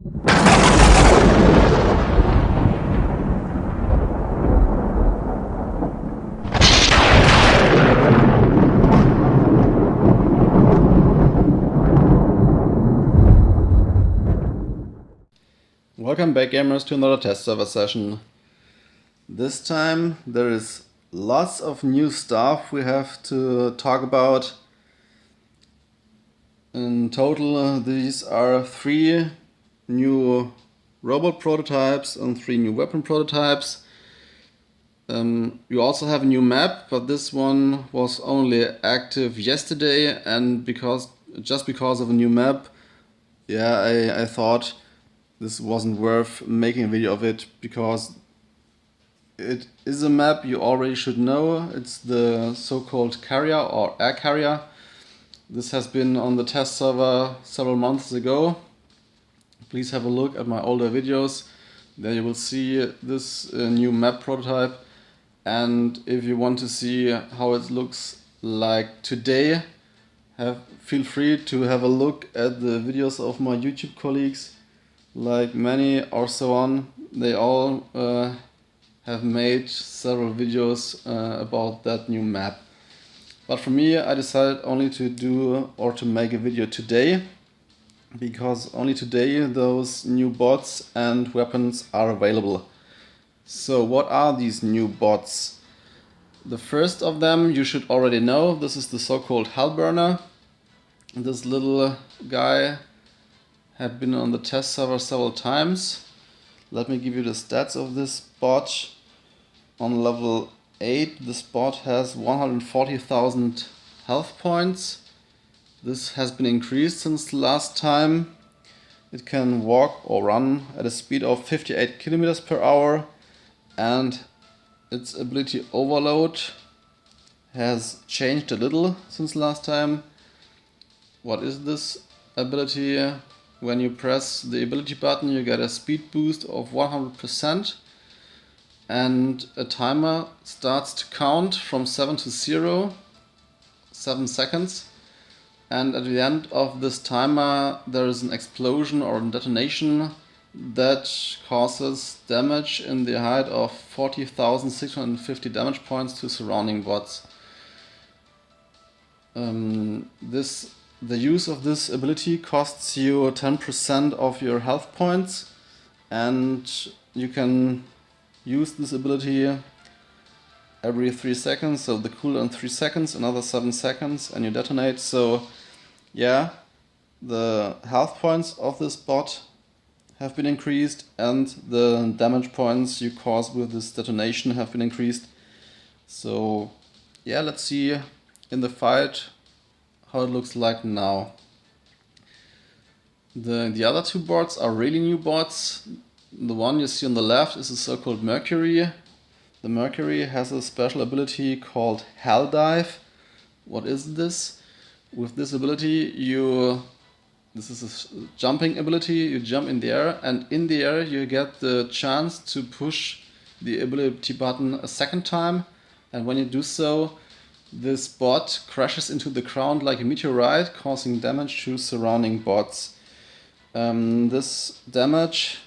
Welcome back, gamers, to another test server session. This time there is lots of new stuff we have to talk about. In total, these are 3 new robot prototypes and 3 new weapon prototypes. You also have a new map, but this one was only active yesterday, and just because of a new map, I thought this wasn't worth making a video of it, because it is a map you already should know. It's the so-called carrier or air carrier. This has been on the test server several months ago. Please have a look at my older videos. There you will see this new map prototype. And if you want to see how it looks like today, feel free to have a look at the videos of my YouTube colleagues, like Manny or so on. They all have made several videos about that new map. But for me, I decided only to do or to make a video today, because only today those new bots and weapons are available. So what are these new bots? The first of them you should already know. This is the so-called Hellburner. This little guy had been on the test server several times. Let me give you the stats of this bot. On level 8, this bot has 140,000 health points. This has been increased since the last time. It can walk or run at a speed of 58 kilometers per hour, and its ability Overload has changed a little since last time. What is this ability? When you press the ability button, you get a speed boost of 100%, and a timer starts to count from 7 to 0, 7 seconds. And at the end of this timer, there is an explosion or a detonation that causes damage in the height of 40,650 damage points to surrounding bots. The use of this ability costs you 10% of your health points, and you can use this ability every 3 seconds, so the cooldown 3 seconds, another 7 seconds, and you detonate. So yeah, the health points of this bot have been increased, and the damage points you cause with this detonation have been increased. So yeah, let's see in the fight how it looks like now. The other 2 bots are really new bots. The one you see on the left is the so-called Mercury. The Mercury has a special ability called Helldive. What is this? With this ability, this is a jumping ability. You jump in the air, and in the air you get the chance to push the ability button a second time. And when you do so, this bot crashes into the ground like a meteorite, causing damage to surrounding bots. This damage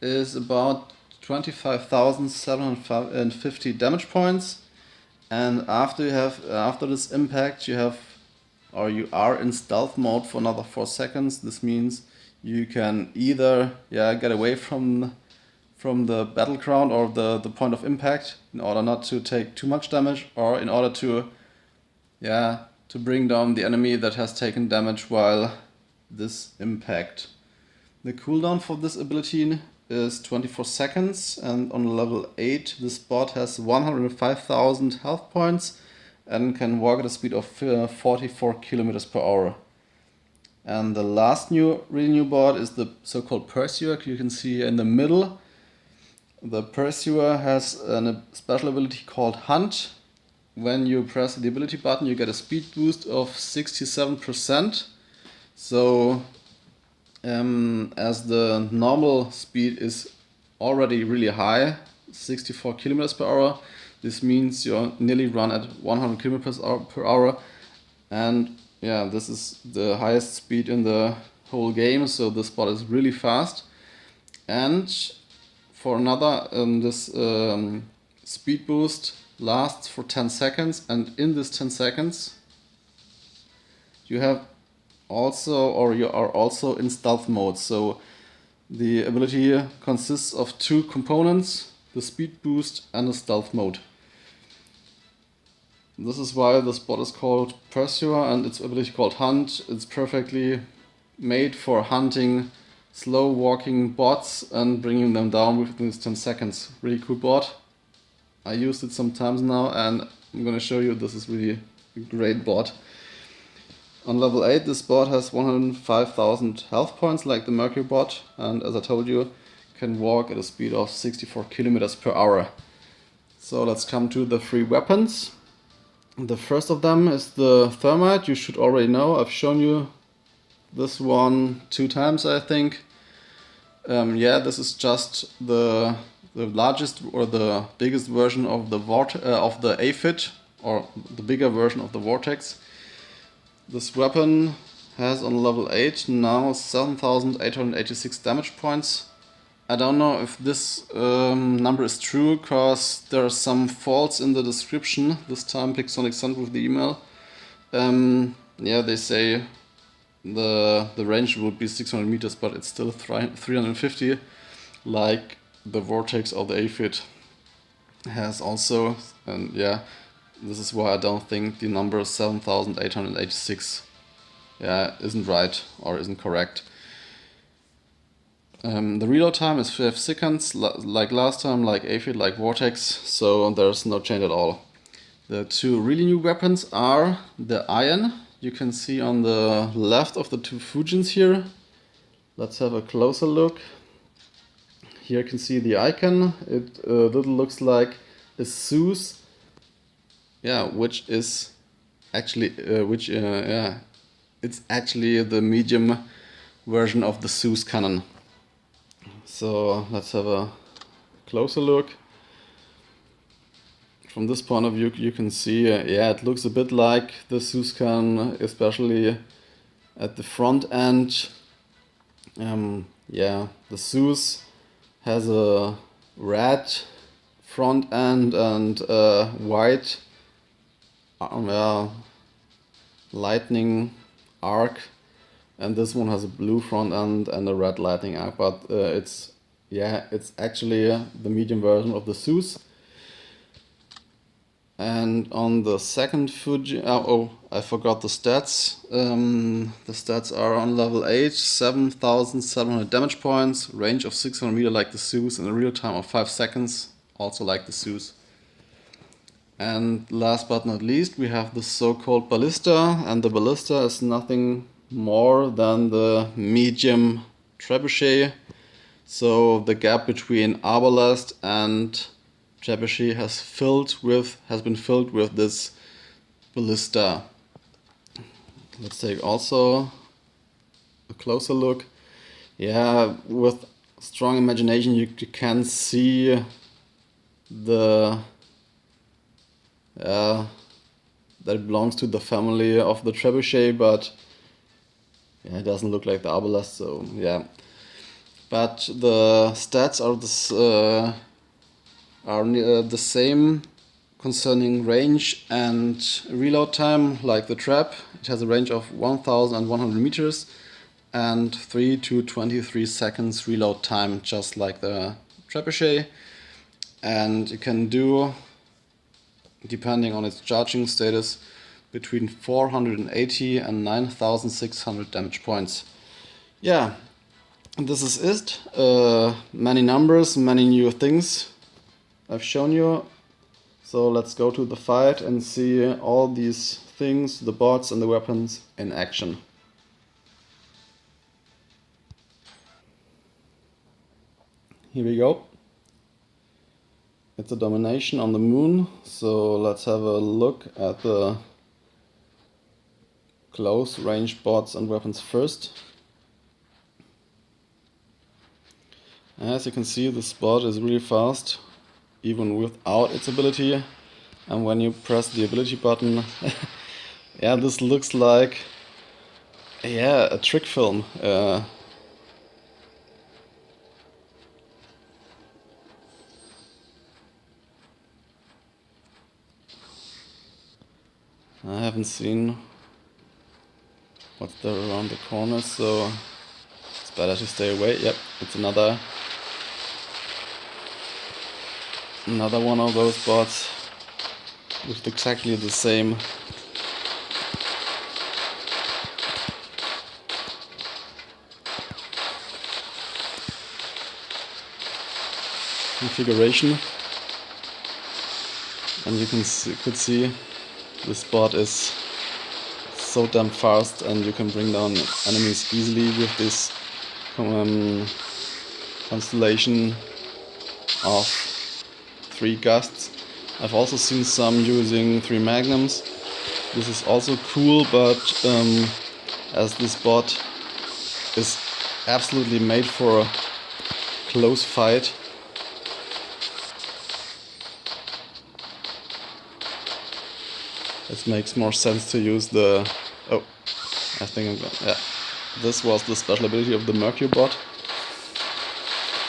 is about 25,750 damage points, and after this impact you are in stealth mode for another 4 seconds. This means you can either get away from the battleground or the point of impact in order not to take too much damage, or in order to bring down the enemy that has taken damage while this impact. The cooldown for this ability is 24 seconds, and on level 8 this bot has 105,000 health points and can walk at a speed of 44 kilometers per hour. And the last really new bot is the so-called Pursuer. You can see in the middle. The Pursuer has a special ability called Hunt. When you press the ability button, you get a speed boost of 67%. So as the normal speed is already really high, 64 kilometers per hour, this means you nearly run at 100 kilometers per hour, and yeah, this is the highest speed in the whole game, so this bot is really fast. And for another, this speed boost lasts for 10 seconds, and in this 10 seconds you have also, or you are also in stealth mode. So the ability consists of two components, the speed boost and the stealth mode. This is why this bot is called Pursuer, and its ability called Hunt. It's perfectly made for hunting slow walking bots and bringing them down within these 10 seconds. Really cool bot. I used it sometimes now, and I'm gonna show you this is really a great bot. On level 8 this bot has 105,000 health points like the Mercury bot, and as I told you, can walk at a speed of 64 kilometers per hour. So let's come to the three weapons. The first of them is the Thermite. You should already know, I've shown you this one 2 times I think. Yeah, this is just the largest or the biggest version of the Aphid, or the bigger version of the Vortex. This weapon has on level 8 now 7,886 damage points. I don't know if this number is true, because there are some faults in the description. This time Pixonic sent with the email. Yeah, they say the range would be 600 meters, but it's still 350, like the Vortex of the Aphid has also. And yeah, this is why I don't think the number 7,886 isn't right or isn't correct. The reload time is 5 seconds, like last time, like Aphid, like Vortex, so there's no change at all. The two really new weapons are the Iron. You can see on the left of the two Fujins here. Let's have a closer look. Here you can see the icon. It little looks like a Zeus. Yeah, which is actually it's actually the medium version of the Zeus cannon. So let's have a closer look. From this point of view, you can see, yeah, it looks a bit like the Zeus cannon, especially at the front end. Yeah, the Zeus has a red front end and a white lightning arc, and this one has a blue front end and a red lightning arc, but it's actually the medium version of the Zeus. And on the second Fuji, I forgot the stats. The stats are on level 8, 7,700 damage points, range of 600 meters like the Zeus, and a real time of 5 seconds, also like the Zeus. And last but not least, we have the so-called Ballista, and the Ballista is nothing more than the medium Trebuchet. So the gap between Arbalest and Trebuchet has been filled with this Ballista. Let's take also a closer look. Yeah, with strong imagination you can see the that it belongs to the family of the Trebuchet, but yeah, it doesn't look like the Arbalest, so yeah. But the stats are the same concerning range and reload time like the Trap. It has a range of 1,100 meters and 3 to 23 seconds reload time, just like the Trebuchet. And it can do, depending on its charging status, between 480 and 9,600 damage points. Yeah, this is it. Many numbers, many new things I've shown you. So let's go to the fight and see all these things, the bots and the weapons in action. Here we go. It's a domination on the moon, so let's have a look at the close range bots and weapons first. As you can see, this bot is really fast, even without its ability. And when you press the ability button, yeah, this looks like Yeah, a trick film. I haven't seen what's there around the corner, so it's better to stay away. Yep, it's another one of those bots with exactly the same configuration, and you could see this bot is so damn fast, and you can bring down enemies easily with this constellation of 3 gusts. I've also seen some using 3 magnums. This is also cool, but as this bot is absolutely made for a close fight, it makes more sense to use the... oh, I think I'm going... yeah. This was the special ability of the Mercury bot.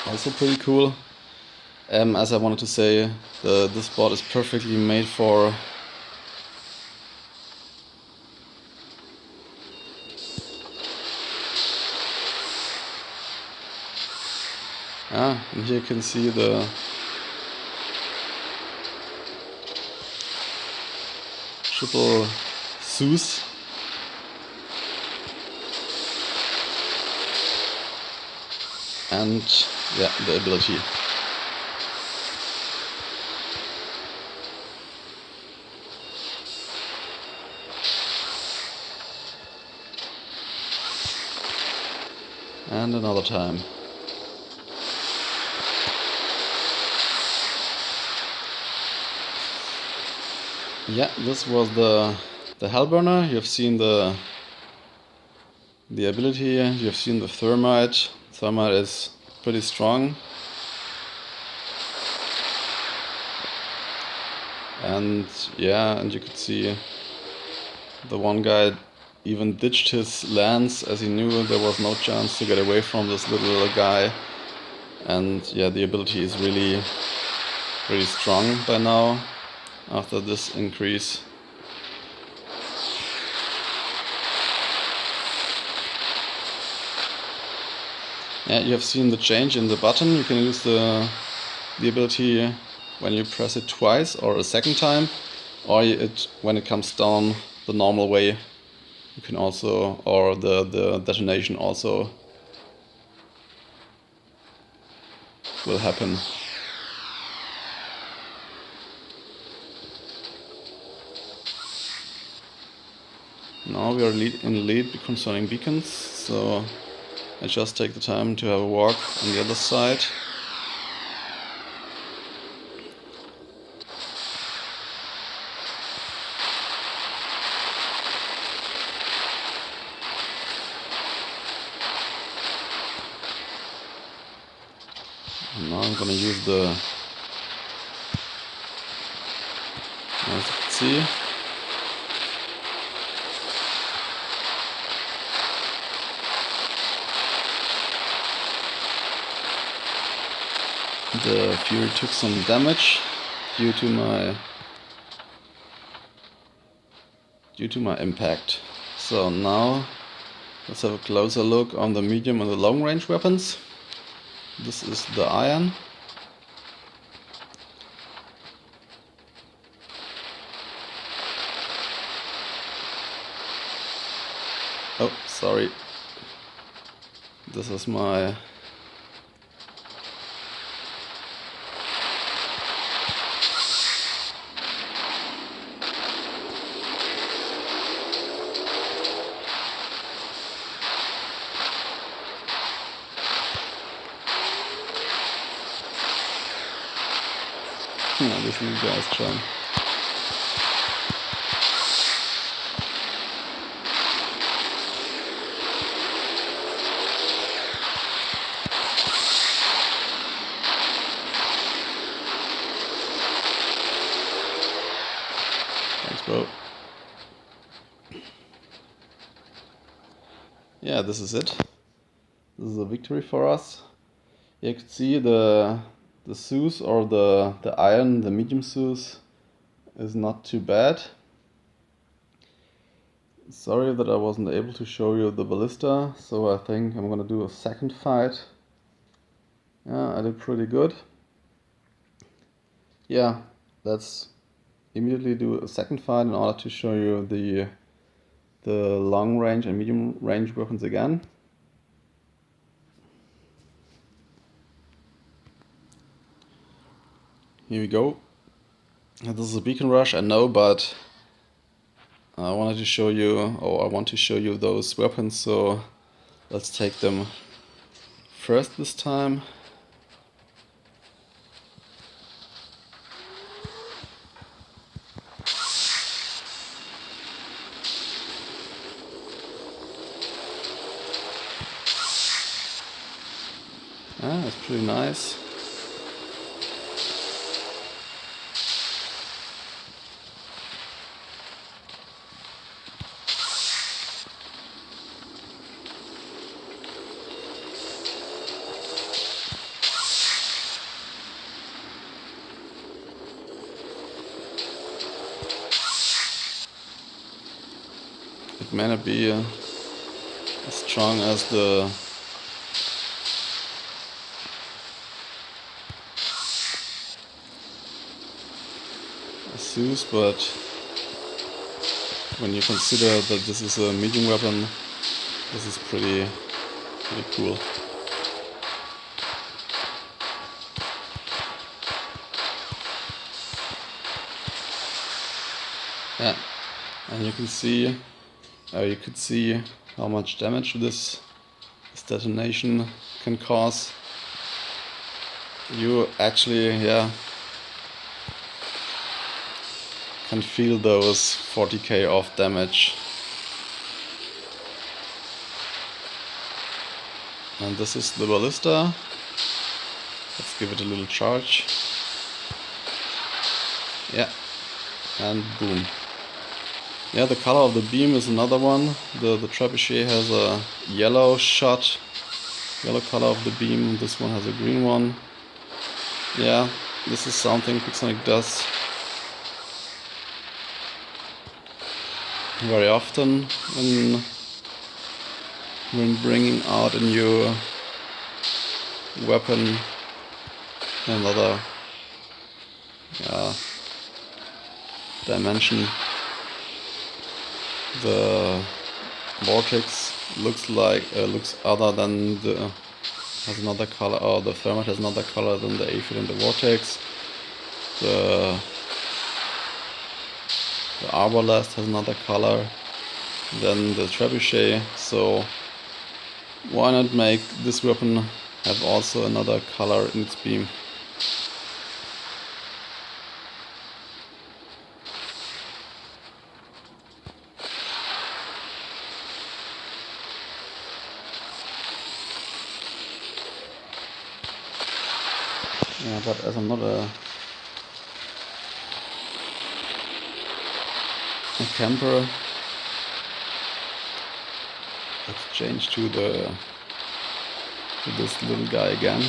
Also pretty cool. As I wanted to say, this bot is perfectly made for and here you can see the triple Zeus. And yeah, the ability. And another time. Yeah, this was the Hellburner. You've seen the ability, you've seen the Thermite. Thermite is pretty strong. And yeah, and you could see the one guy even ditched his lance as he knew there was no chance to get away from this little guy. And yeah, the ability is really strong by now after this increase. Yeah, you have seen the change in the button. You can use the ability when you press it twice or a second time, or when it comes down the normal way. You can also, or the detonation also will happen. Now we are in the lead concerning beacons, so I just take the time to have a walk on the other side. And now I'm gonna use the... as you can see, the Fury took some damage due to my impact. So now let's have a closer look on the medium and the long range weapons. This is the iron. Oh, sorry. This is my... this new guy's trying. Thanks, bro. yeah, this is it. This is a victory for us. You can see the Zeus, or the iron, the medium Zeus, is not too bad. Sorry that I wasn't able to show you the Ballista, so I think I'm gonna do a second fight. Yeah, I did pretty good. Yeah, let's immediately do a second fight in order to show you the long range and medium range weapons again. Here we go. This is a beacon rush, I know, but I wanted to show you, or I want to show you those weapons, so let's take them first this time. Ah, it's pretty nice. It may not be as strong as the Zeus, but when you consider that this is a medium weapon, this is pretty cool. Yeah, and you can see, you could see how much damage this detonation can cause. You actually, yeah, can feel those 40k of damage. And this is the Ballista. Let's give it a little charge. Yeah, and boom. Yeah, the color of the beam is another one. The Trebuchet has a yellow shot, yellow color of the beam. This one has a green one. Yeah, this is something Pixonic does very often when bringing out a new weapon, another dimension. The Vortex looks other than has another color, or the Thermite has another color than the Aphid and the Vortex. The Arbalest has another color than the Trebuchet, so why not make this weapon have also another color in its beam? Yeah, but as I'm not a camper, let's change to this little guy again.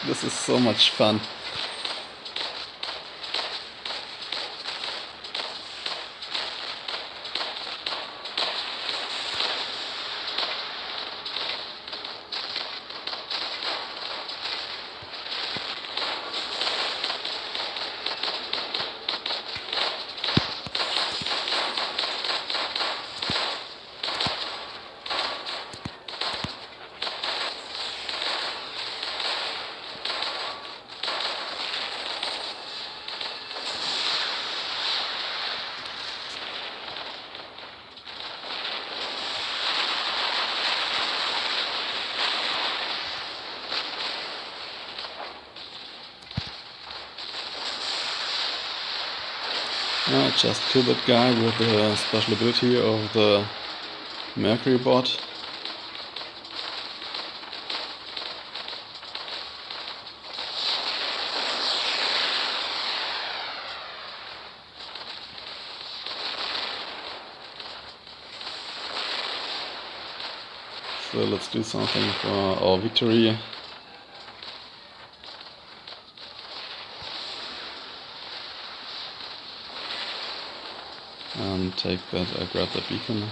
This is so much fun. Just kill that guy with the special ability of the Mercury bot. So let's do something for our victory. And take that, grab that beacon.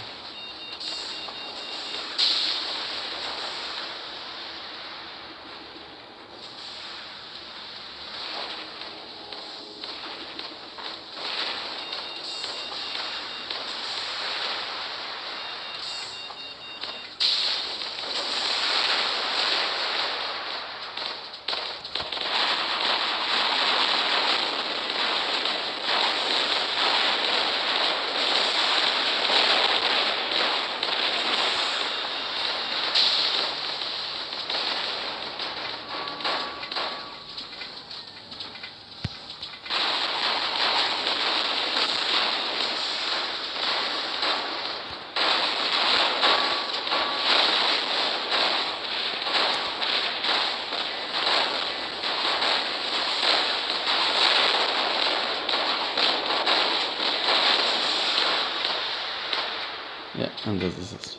Yeah, and this is it.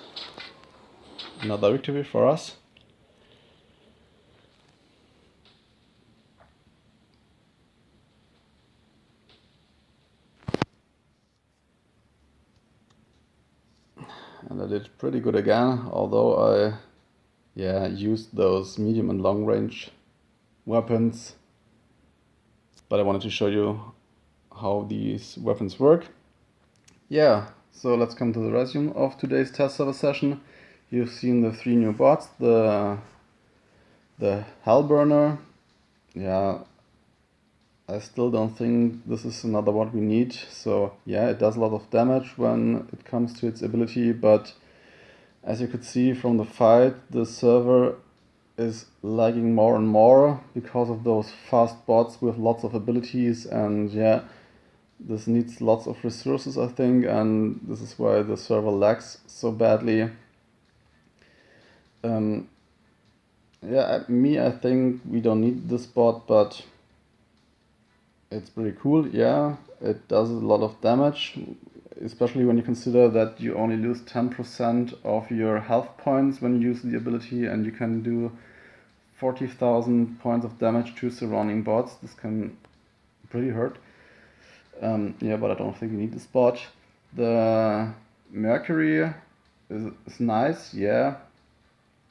Another victory for us. And I did pretty good again, although I used those medium and long range weapons. But I wanted to show you how these weapons work. Yeah, so let's come to the resume of today's test server session. You've seen the 3 new bots, the Hellburner. Yeah, I still don't think this is another what we need. So yeah, it does a lot of damage when it comes to its ability, but as you could see from the fight, the server is lagging more and more because of those fast bots with lots of abilities, and yeah, this needs lots of resources, I think, and this is why the server lags so badly. I think we don't need this bot, but it's pretty cool. Yeah, it does a lot of damage, especially when you consider that you only lose 10% of your health points when you use the ability, and you can do 40,000 points of damage to surrounding bots. This can pretty hurt. But I don't think we need this bot. The Mercury is nice, yeah.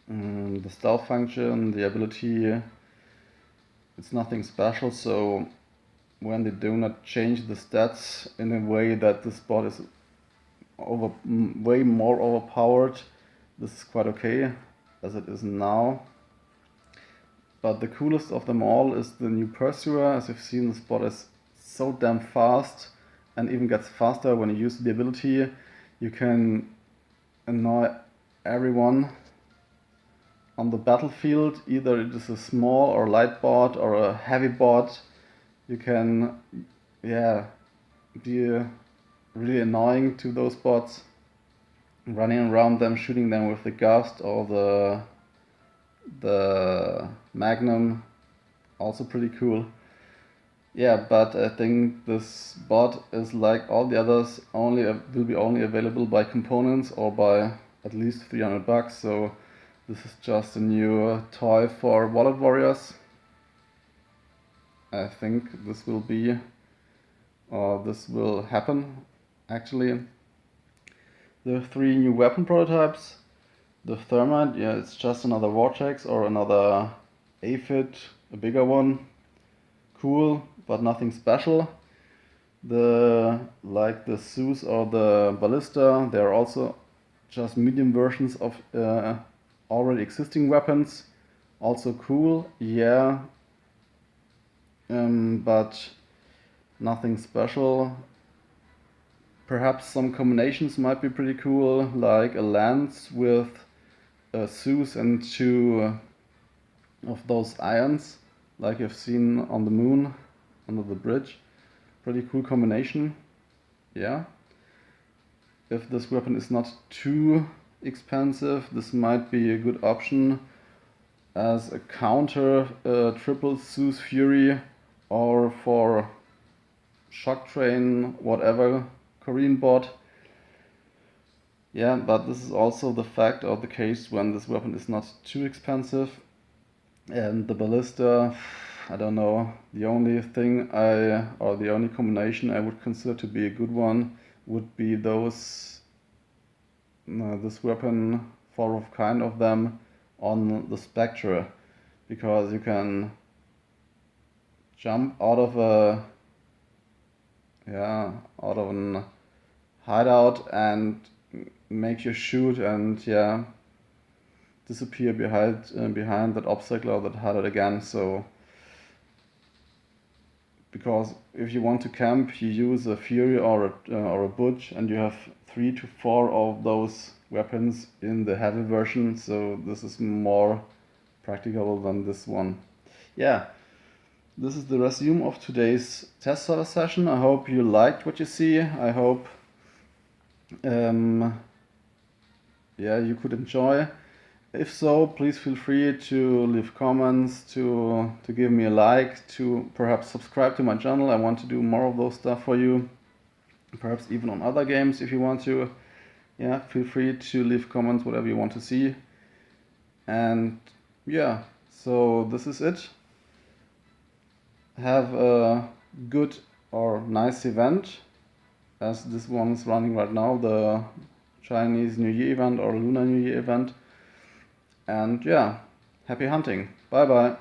The stealth function, the ability, it's nothing special, so when they do not change the stats in a way that this bot is way more overpowered, this is quite okay as it is now. But the coolest of them all is the new Pursuer. As you've seen, this bot is so damn fast and even gets faster when you use the ability. You can annoy everyone on the battlefield, either it is a small or light bot or a heavy bot. You can be really annoying to those bots, running around them, shooting them with the Gust or the Magnum, also pretty cool. Yeah, but I think this bot is like all the others, will be only available by components or by at least 300 bucks. So this is just a new toy for wallet warriors. I think this will happen actually. The 3 new weapon prototypes. The Thermite, yeah, it's just another Vortex or another Aphid, a bigger one. Cool, but nothing special. The Zeus or the Ballista, they're also just medium versions of already existing weapons. Also cool, yeah, but nothing special. Perhaps some combinations might be pretty cool, like a lance with a Zeus and 2 of those ions, like you've seen on the moon under the bridge. Pretty cool combination. yeah, if this weapon is not too expensive, this might be a good option as a counter triple Zeus Fury, or for Shock Train, whatever, Korean bot. Yeah, but this is also the fact or the case when this weapon is not too expensive. And the Ballista, I don't know, the only thing or the only combination I would consider to be a good one would be this weapon, 4 of kind of them, on the Spectre, because you can jump out of an hideout and make your shoot and disappear behind that obstacle or that hideout again. So because if you want to camp, you use a Fury or a Butch, and you have 3 to 4 of those weapons in the heavy version, so this is more practicable than this one. Yeah, this is the resume of today's test server session. I hope you liked what you see. I hope you could enjoy. If so, please feel free to leave comments, to give me a like, to perhaps subscribe to my channel. I want to do more of those stuff for you, perhaps even on other games if you want to. Yeah, feel free to leave comments, whatever you want to see. And yeah, so this is it. Have a good or nice event, as this one is running right now, the Chinese New Year event or Lunar New Year event. And yeah, happy hunting. Bye bye.